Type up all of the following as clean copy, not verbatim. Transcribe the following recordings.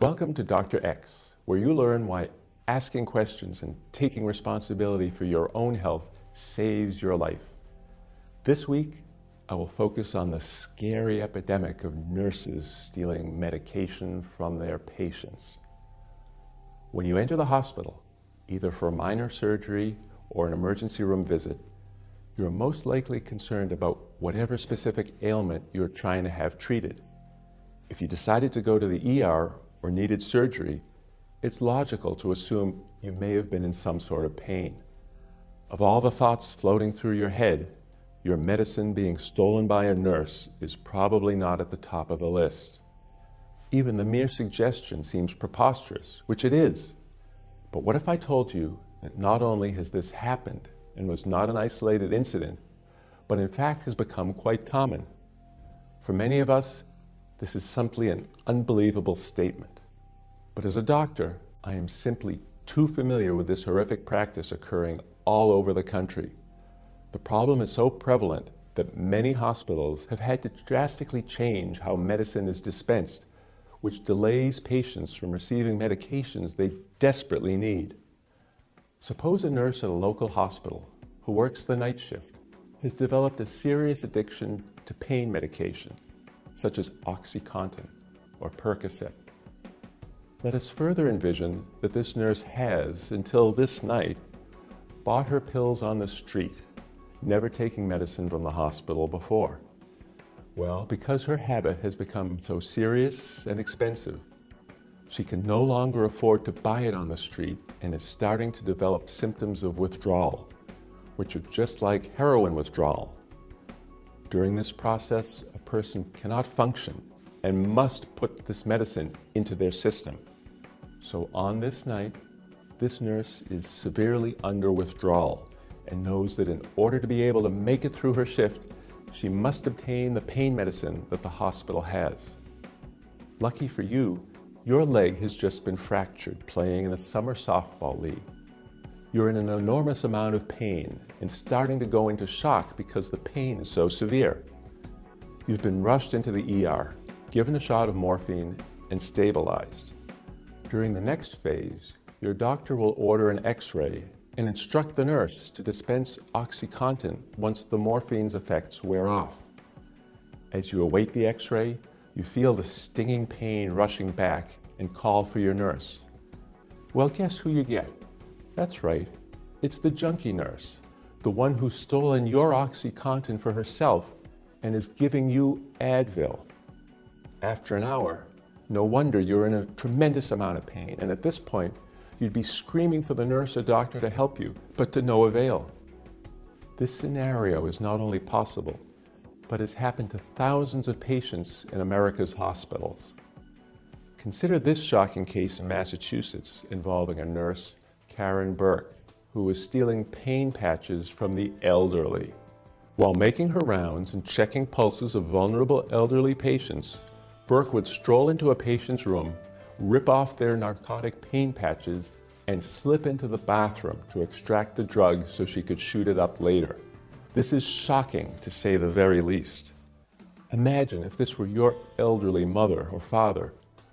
Welcome to Dr. X, where you learn why asking questions and taking responsibility for your own health saves your life. This week, I will focus on the scary epidemic of nurses stealing medication from their patients. When you enter the hospital, either for a minor surgery or an emergency room visit, you're most likely concerned about whatever specific ailment you're trying to have treated. If you decided to go to the ER or needed surgery, it's logical to assume you may have been in some sort of pain. Of all the thoughts floating through your head, your medicine being stolen by a nurse is probably not at the top of the list. Even the mere suggestion seems preposterous, which it is. But what if I told you that not only has this happened and was not an isolated incident, but in fact has become quite common? For many of us, this is simply an unbelievable statement. But as a doctor, I am simply too familiar with this horrific practice occurring all over the country. The problem is so prevalent that many hospitals have had to drastically change how medicine is dispensed, which delays patients from receiving medications they desperately need. Suppose a nurse at a local hospital who works the night shift has developed a serious addiction to pain medication, such as OxyContin or Percocet. Let us further envision that this nurse has, until this night, bought her pills on the street, never taking medicine from the hospital before. Well, because her habit has become so serious and expensive, she can no longer afford to buy it on the street and is starting to develop symptoms of withdrawal, which are just like heroin withdrawal. During this process, a person cannot function and must put this medicine into their system. So on this night, this nurse is severely under withdrawal and knows that in order to be able to make it through her shift, she must obtain the pain medicine that the hospital has. Lucky for you, your leg has just been fractured playing in a summer softball league. You're in an enormous amount of pain and starting to go into shock because the pain is so severe. You've been rushed into the ER, given a shot of morphine, and stabilized. During the next phase, your doctor will order an X-ray and instruct the nurse to dispense OxyContin once the morphine's effects wear off. As you await the X-ray, you feel the stinging pain rushing back and call for your nurse. Well, guess who you get? That's right, it's the junkie nurse, the one who's stolen your OxyContin for herself and is giving you Advil. After an hour, no wonder you're in a tremendous amount of pain, and at this point, you'd be screaming for the nurse or doctor to help you, but to no avail. This scenario is not only possible, but has happened to thousands of patients in America's hospitals. Consider this shocking case in Massachusetts involving a nurse, Karen Burke, who was stealing pain patches from the elderly. While making her rounds and checking pulses of vulnerable elderly patients, Burke would stroll into a patient's room, rip off their narcotic pain patches, and slip into the bathroom to extract the drug so she could shoot it up later. This is shocking, to say the very least. Imagine if this were your elderly mother or father,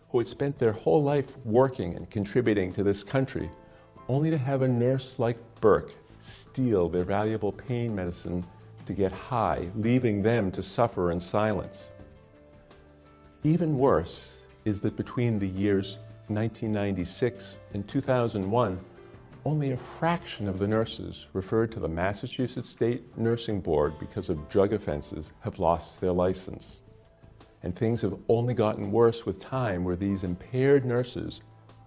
who had spent their whole life working and contributing to this country, only to have a nurse like Burke steal their valuable pain medicine to get high, leaving them to suffer in silence. Even worse is that between the years 1996 and 2001, only a fraction of the nurses referred to the Massachusetts State Nursing Board because of drug offenses have lost their license. And things have only gotten worse with time, where these impaired nurses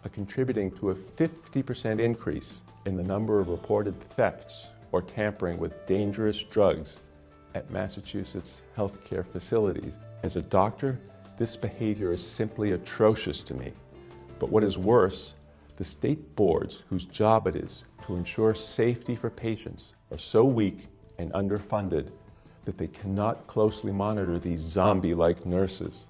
are contributing to a 50% increase in the number of reported thefts or tampering with dangerous drugs at Massachusetts healthcare facilities. As a doctor, this behavior is simply atrocious to me. But what is worse, the state boards whose job it is to ensure safety for patients are so weak and underfunded that they cannot closely monitor these zombie-like nurses.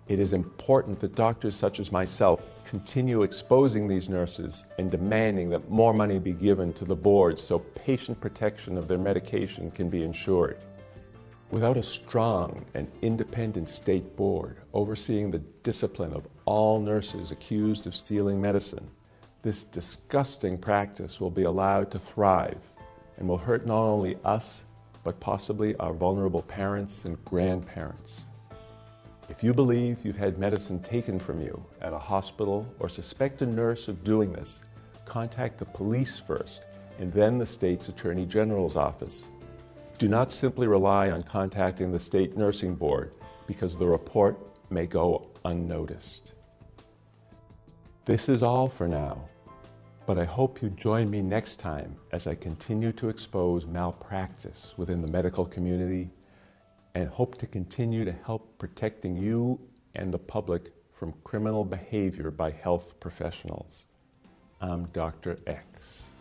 It is important that doctors such as myself continue exposing these nurses and demanding that more money be given to the boards so patient protection of their medication can be ensured. Without a strong and independent state board overseeing the discipline of all nurses accused of stealing medicine, this disgusting practice will be allowed to thrive and will hurt not only us, but possibly our vulnerable parents and grandparents. If you believe you've had medicine taken from you at a hospital or suspect a nurse of doing this, contact the police first and then the state's Attorney General's office. Do not simply rely on contacting the state nursing board because the report may go unnoticed. This is all for now, but I hope you join me next time as I continue to expose malpractice within the medical community and hope to continue to help protecting you and the public from criminal behavior by health professionals. I'm Dr. X.